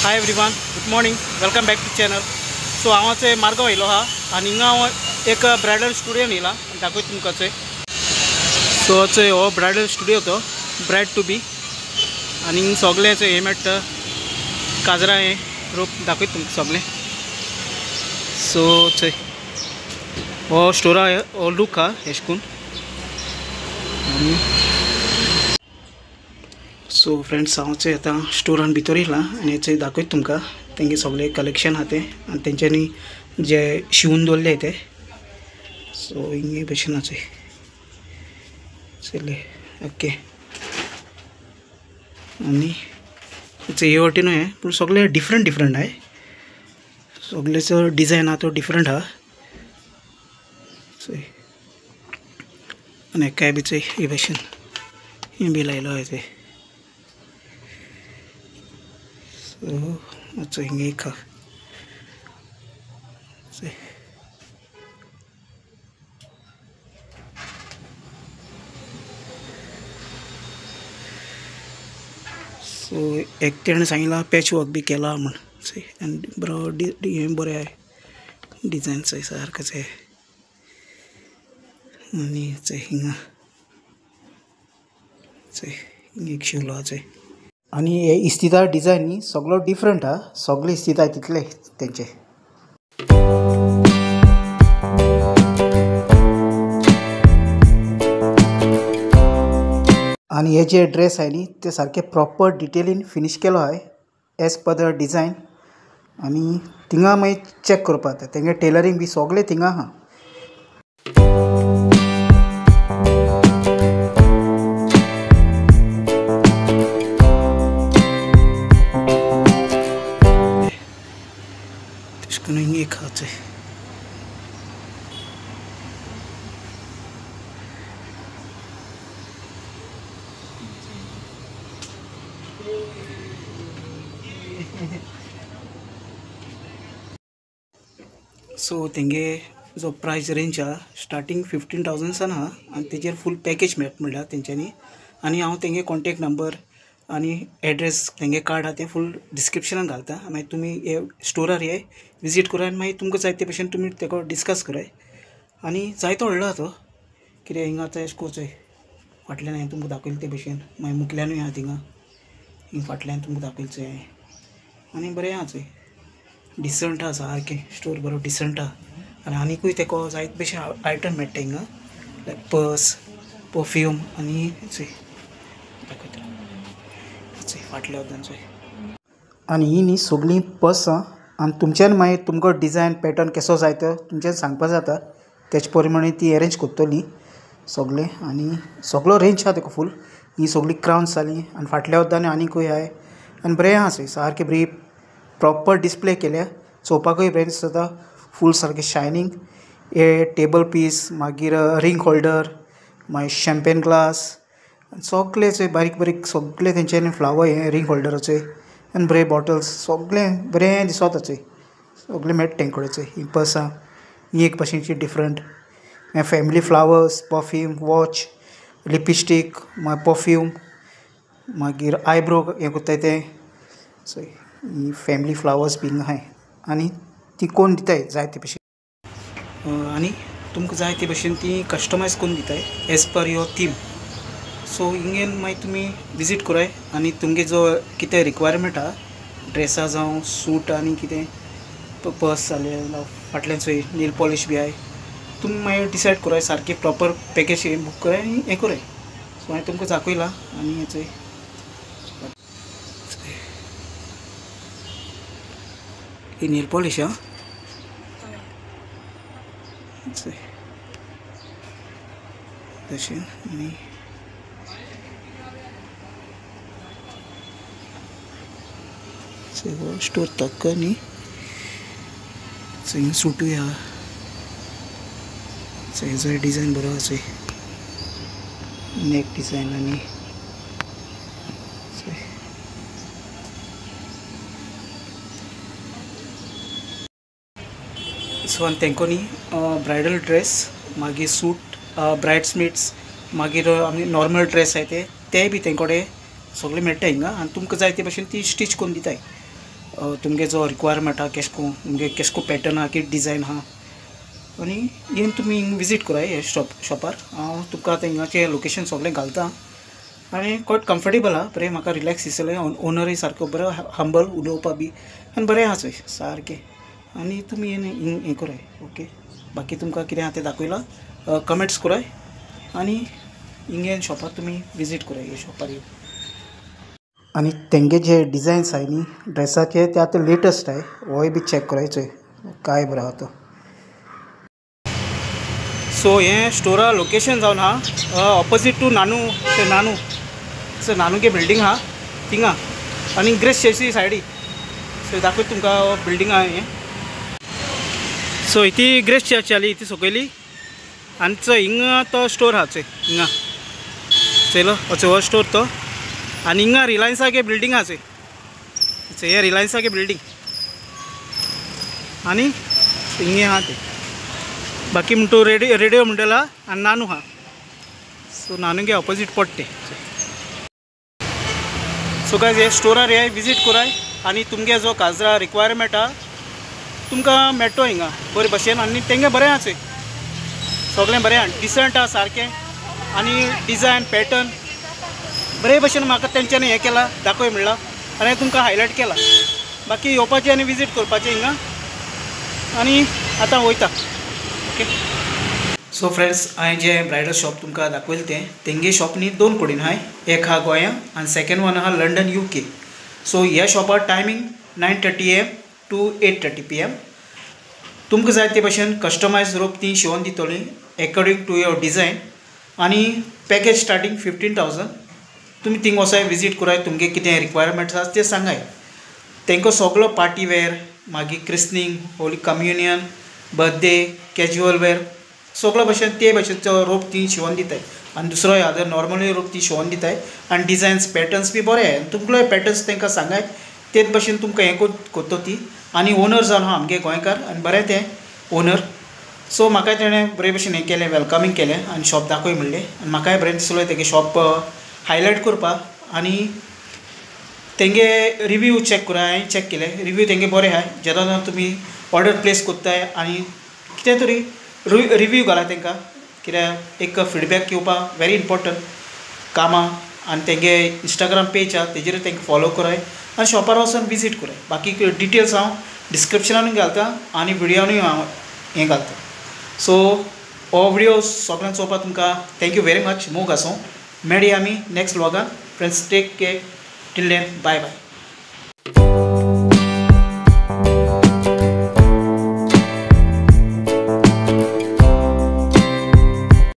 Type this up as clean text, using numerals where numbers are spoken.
Hi everyone, good morning, welcome back to channel. So हांव मार्गांव येयलो हा आनी हिंगा हांव एक ब्रायडल स्टुडियोन येयला दाखयता तुमकां चोय. सो चोय हो ब्रायडल स्टुडियो तो ब्रायड टू बी आनी हिंगा सगळें चोय हें मेळटा, काजरां हें रोप दाखयता तुमकां सगळें. सो चोय हो स्टोरा हो लूक हा एश कोन. सो फ्रेंड्स हांव आतां स्टोरान भितर येयला आनी हेचें दाखयता तुमकां तेंगे सगळें कलेक्शन आहा तें आनी तेंच्यांनी जे शिवून दवरले ते. सो हिंगे भशेन आहा चले ओके. आनी हे वटेन हे पूण सगळे डिफरंट डिफरंट आहाय, सगळेचो डिजायन आहा तो डिफरंट आहा. चोय आनी एकाय बी चोय हे भशेन हें बी लायलो आहा ते. सो हिंगे एक आहा चोय. सो एकट्यान सांगितला पॅच वर्क बी केला म्हण चोय आनी बरो हें बरें आहाय डिजायन चोय सारकोच आहाय. आनी चोय हिंगा चोय हिंगा एक शिवलो आहा चोय. आनी हे इस्तिदा डिजायन न्ही सगळो डिफरंट आहा, सगळे इस्तिदा तितले तेंचे. आनी हे जे ड्रेस आहाय न्ही ते सारके प्रॉपर डिटेलीन फिनीश केलो आहाय एज पर द डिजायन. आनी थिंगा मागीर चॅक करपा जाता तेंगे टेलरींग बी सगळें थिंगा आहा. तेश कोन्न हिंगा एक आहा चोय. सो तेंगे जो प्रायस रेंज आहा स्टार्टींग 15,000सान आहा आनी तेजेर फूल पॅकेज मेळटा म्हणल्यार तेंच्यांनी. आनी हांव तेंगे कॉन्टेक्ट नंबर आनी एड्रेस तेंगे कार्ड आहा तें फूल डिस्क्रिप्शनान घालता. मागीर तुमी हे स्टोरार ये विजीट करात आनी मागीर तुमकां जाय ते भशेन तुमी तेका डिस्कस कराय. आनी जायतो व्हडलो आहा तो, कित्याक हिंगा आतां एश कोन चोय फाटल्यान हांवें तुमकां दाखयले ते भशेन मागीर मुखल्यानूय आहा थिंगा, हिंगा फाटल्यान तुमकां दाखयले चोय हांवें. आनी बरें आहा चोय, डिसंट आहा सारकें स्टोर बरो डिसंट आहा. आनी आनीकूय तेको जायते भशेन आयटम मेळटा हिंगा, लायक पर्स, परफ्यूम आनी चोय दाखयता चोय फाटल्या वटेन चोय. आनी ही न्ही सगळीं पर्सां आनी तुमच्यान मागीर तुमकां डिजायन पॅटर्न कसो जाय तो तुमच्यान सांगपा जाता, तेचे प्रमाणे ती अरेंज करतली सगळें. आनी सगळो रेंज आहा तेका फूल. ही सगळीं क्रावन्स जालीं आनी फाटल्या वटेन आनीकूय आहाय. आनी बरें आहा चोय सारकें बरी प्रॉपर डिस्प्ले केल्या, चोवपाकूय बरें दिसता, फूल सारकें शायनींग. हे टेबल पीस मागीर रिंग होल्डर मागीर शॅम्पेन ग्लास सगळे चोय बारीक बारीक सगळे तेंच्यांनी फ्लावर हे रिंग होल्डराचे आनी बरे बॉटल्स सगळें बरें दिसता चोय. सगळें मेळटा तेंचे कडेन चोय. ही पर्सां ही एक भशेनची different family flowers, perfume, watch, lipstick मागीर परफ्यूम मागीर आयब्रो हें कोत्ताय तें चोय. ही फॅमिली फ्लावर्स बीन आहाय आनी ती कोण दिताय जाय ते भशेन. आनी तुमकां जाय ते भशेन ती कस्टमायज करून दिताय एज पर युअर थीम. सो हिंगेन मागीर तुमी विजीट कराय आनी तुमगे जो कितें रिक्वायरमेंट आहा ड्रेसा जावं सूट आनी कितें पर्स जालें फाटल्यान चोय नेल पॉलिश बी आहाय, तुमी मागीर डिसायड कराय सारकें प्रॉपर पॅकेज बूक कराय आनी हें कराय. सो हांवें तुमकां दाखयलां. आनी हें चोय ही नेल पॉलिश आहा चोय तशें. आनी हो स्टोर तक्क न्ही चोय सूटूय आहा चोय. हेजोय डिजायन बरो आहा चोय, नेक डिजायन आनी चोय. सो आनी तेंको न्ही ब्रायडल ड्रेस मागीर सूट ब्रायड्समेड्स मागीर आमी नॉर्मल ड्रेस आहाय तेय बी तेंकोडे सगळे मेळटा हिंगा. आनी तुमकां जाय ते भशेन ती स्टीच करून दिताय. तुमगे जो रिक्वायरमेंट आहा केशको तुमगे केशको पॅटर्न आहा की डिझायन आहा आनी येवन तुमी हिंग विजीट कराय हे शॉपार हांव तुमकां आतां हिंगाचें लोकेशन सगळें घालता आनी quite कम्फर्टेबल आहा बरें म्हाका रिलॅक्स दिसलें ओनरूय सारको बरो हंबल उलोवपा बी आनी बरें आहा चोय सारकें आनी तुमी हिंग हें कराय ओके बाकी तुमकां कितें आहा तें दाखयलां कमेंट्स कराय आनी हिंगे शॉपार तुमी विजीट कराय हे शॉपार येवन आनी तेंगे जे डिझायन्स आहाय न्ही ड्रेसाचे ते आतां लेटस्ट आहाय होय बी चॅक कराय चोय काय बरो आहा तो सो हें स्टोरा लोकेशन जावन आहा ऑपोजीट टू नानू ते नानू सो नानूगे बिल्डींग आहा थिंगा आनी ग्रेस चर्ची सायडी सो दाखय तुमकां बिल्डींग आहा हें सो इती ग्रेस चर्च जाली इती सकयली आनी चोय हिंगा तो स्टोर आहा चोय हिंगा चोयलो हो स्टोर तो आनी हिंगा रिलायन्सागे बिल्डींग आहा चोय हे रिलायन्सागे बिल्डींग आनी हिंगे आहा ते बाकी म्हणटू रेडिओ म्हणटला आनी नानू आहा सो नानूगे ऑपोजीट पडटे सो गायज हे स्टोरार हे विजीट कराय आनी तुमगे जो काजरा रिक्वायरमेंट आहा तुमकां मेळटो हिंगा बरे भशेन आनी तेंगे बरें आहा चोय सगळें बरें आहा डिसंट आहा सारकें आनी डिझायन पॅटर्न बरे भशेन म्हाका तेंच्यांनी हें केलां दाखय म्हणलां आनी तुमकां हायलायट केलां बाकी येवपाचें आनी विजीट करपाचें हिंगा आनी आतां वयता ओके सो फ्रेंड्स हांवें जे ब्रायडल शॉप तुमकां दाखयलें तेंगे शॉप न्ही दोन कडेन आहाय एक आहा गोंयांत आनी सेकेंड वन आहा लंडन UK सो ह्या शॉपार टायमींग 9:30 AM to 8:30 PM तुमकां जाय ते भशेन कस्टमायज रोप ती शिंवोन दितलीं एकॉर्डींग टू युअर डिझायन आनी पॅकेज स्टार्टींग 15,000 तुमी थिंग वसाय विजीट कराय तुमगे कितें रिक्वायरमेंट्स आसा ते सांगाय तेंको सगळो पार्टी वेअर मागीर christening holy communion birthday casual wear सगळो भशेन ते भशेनचो रोप ती शिंवोन दिताय आनी दुसरो अदर नॉर्मली रोप ती शिंवोन दिताय आनी डिझायन्स पॅटर्न्स बी बरे आहाय तुमकां पॅटर्न्स तेंकां सांगाय तेच भशेन तुमकां हें कोत्तो ती आनी ओनर जावन आहा आमगे गोंयकार आनी बरें तें ओनर सो म्हाका तेणें बरे भशेन हें केलें वेलकमींग केलें आनी शॉप दाखय म्हणलें आनी म्हाकाय बरें दिसलें तेगे शॉप हायलायट करपाक आनी तेंगे रिव्यू चॅक करा हांवें चॅक केले रिव्यू तेंगे बरे आहाय जेन्ना तुमी ऑर्डर प्लेस कोत्ताय आनी कितें तरी रिव्यू घाला तेंकां कित्याक एक फिडबॅक येवपाक वेरी इम्पॉर्टंट कामां आनी तेंगे इंस्टाग्राम पेज आहा तेजेर तेंकां फॉलो कराय आनी शॉपार वचून विजीट कराय बाकी डिटेल्स हांव डिस्क्रिप्शनानूय घालता आनी विडियोनूय हांव हें घालता सो हो विडियो सगळ्यांक चोवपाक तुमकां थँक्यू वेरी मच मोग आसूं मेळया आमी नेक्स्ट व्लॉगान friends take care till then bye bye